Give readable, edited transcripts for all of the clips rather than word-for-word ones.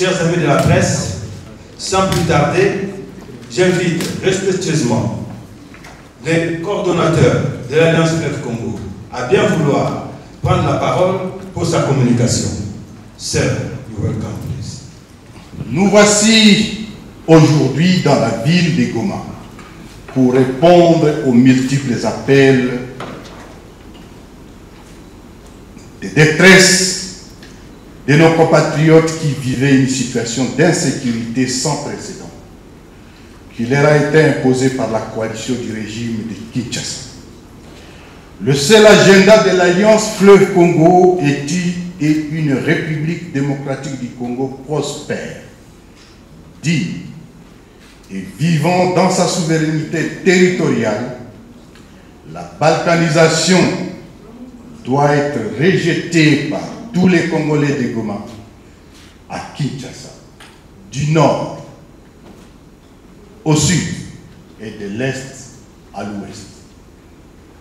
Chers amis de la presse, sans plus tarder, j'invite respectueusement les coordonnateurs de l'Alliance Fleuve Congo à bien vouloir prendre la parole pour sa communication. Sir, you welcome, please. Nous voici aujourd'hui dans la ville de Goma pour répondre aux multiples appels de détresse de nos compatriotes qui vivaient une situation d'insécurité sans précédent qui leur a été imposée par la coalition du régime de Kinshasa. Le seul agenda de l'Alliance Fleuve Congo est une République démocratique du Congo prospère, digne et vivant dans sa souveraineté territoriale. La balkanisation doit être rejetée par tous les Congolais de Goma à Kinshasa, du nord au sud et de l'est à l'ouest.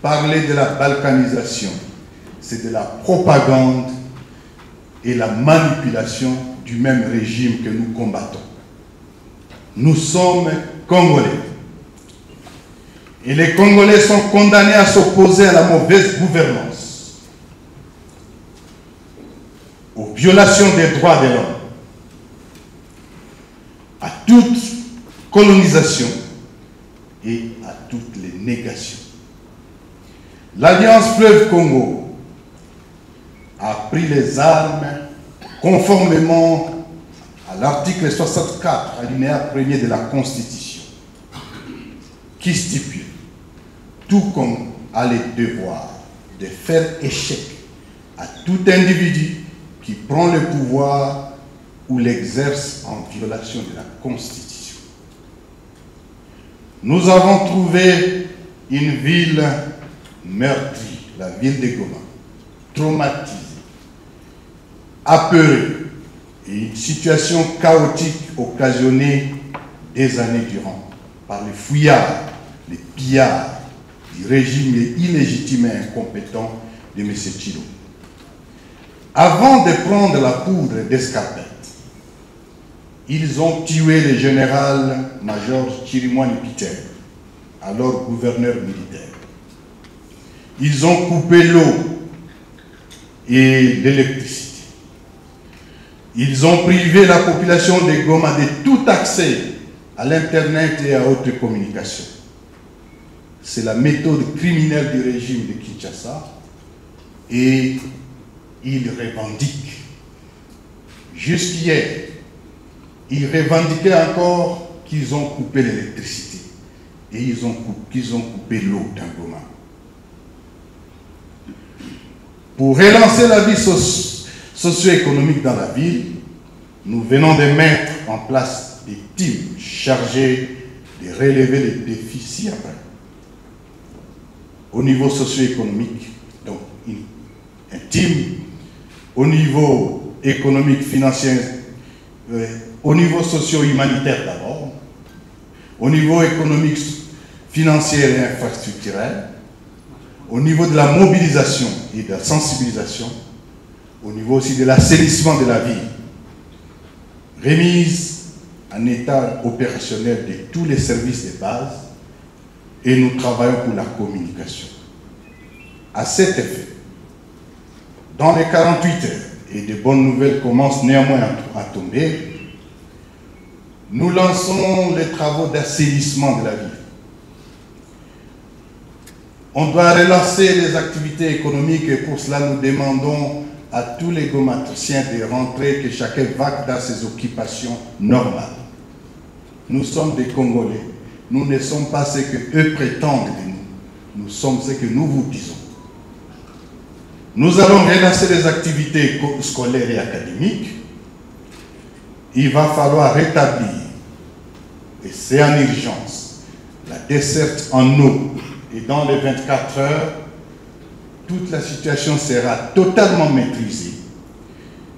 Parler de la balkanisation, c'est de la propagande et la manipulation du même régime que nous combattons. Nous sommes Congolais. Et les Congolais sont condamnés à s'opposer à la mauvaise gouvernance, aux violations des droits de l'homme, à toute colonisation et à toutes les négations. L'Alliance Fleuve Congo a pris les armes conformément à l'article 64, alinéa 1er de la Constitution, qui stipule tout comme a le devoir de faire échec à tout individu qui prend le pouvoir ou l'exerce en violation de la Constitution. Nous avons trouvé une ville meurtrie, la ville de Goma, traumatisée, apeurée, et une situation chaotique occasionnée des années durant par les fouillards, les pillards du régime illégitime et incompétent de M. Tshilombo. Avant de prendre la poudre d'escarpette, ils ont tué le général-major Chirimwani Peter, alors gouverneur militaire. Ils ont coupé l'eau et l'électricité. Ils ont privé la population de Goma de tout accès à l'Internet et à haute communication. C'est la méthode criminelle du régime de Kinshasa et ils revendiquent. Jusqu'hier, ils revendiquaient encore qu'ils ont coupé l'électricité et qu'ils ont coupé l'eau dans Goma. Pour relancer la vie socio-économique dans la ville, nous venons de mettre en place des teams chargés de relever les défis ci-après. Au niveau socio-économique, donc un team au niveau économique, financier, au niveau socio-humanitaire d'abord, au niveau économique, financier et infrastructurel, au niveau de la mobilisation et de la sensibilisation, au niveau aussi de l'assainissement de la ville, remise en état opérationnel de tous les services de base, et nous travaillons pour la communication. À cet effet, dans les 48 heures, et de bonnes nouvelles commencent néanmoins à tomber, nous lançons les travaux d'assainissement de la ville. On doit relancer les activités économiques et pour cela nous demandons à tous les gomatriciens de rentrer, que chacun va dans ses occupations normales. Nous sommes des Congolais. Nous ne sommes pas ce qu'eux prétendent de nous. Nous sommes ce que nous vous disons. Nous allons relancer les activités scolaires et académiques. Il va falloir rétablir, et c'est en urgence, la desserte en eau. Et dans les 24 heures, toute la situation sera totalement maîtrisée.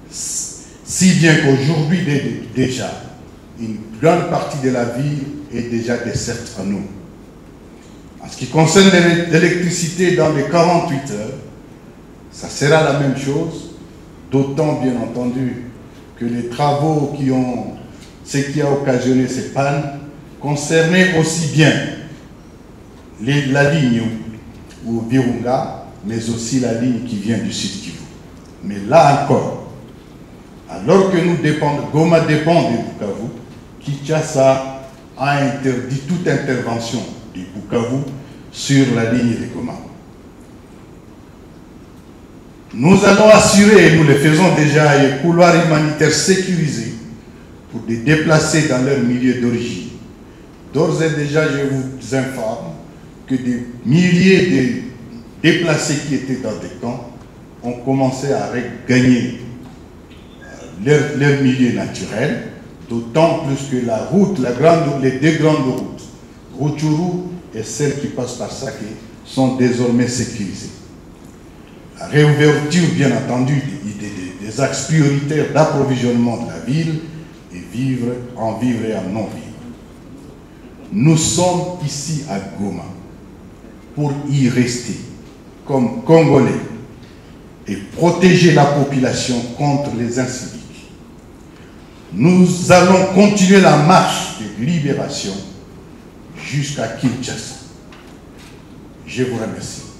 Si bien qu'aujourd'hui déjà, une grande partie de la ville est déjà desserte en eau. En ce qui concerne l'électricité dans les 48 heures, ça sera la même chose, d'autant bien entendu que les travaux ce qui a occasionné ces pannes concernaient aussi bien la ligne au Virunga, mais aussi la ligne qui vient du Sud Kivu. Mais là encore, alors que Goma dépend de Bukavu, Kinshasa a interdit toute intervention du Bukavu sur la ligne de Goma. Nous allons assurer, et nous le faisons déjà, un couloir humanitaire sécurisé pour les déplacer dans leur milieu d'origine. D'ores et déjà, je vous informe que des milliers de déplacés qui étaient dans des camps ont commencé à regagner leur milieu naturel, d'autant plus que la route, les deux grandes routes, Rutshuru et celle qui passe par Sake, sont désormais sécurisées. La réouverture, bien entendu, des axes prioritaires d'approvisionnement de la ville et en vivre et en non-vivre. Nous sommes ici à Goma pour y rester comme Congolais et protéger la population contre les inciviques. Nous allons continuer la marche de libération jusqu'à Kinshasa. Je vous remercie.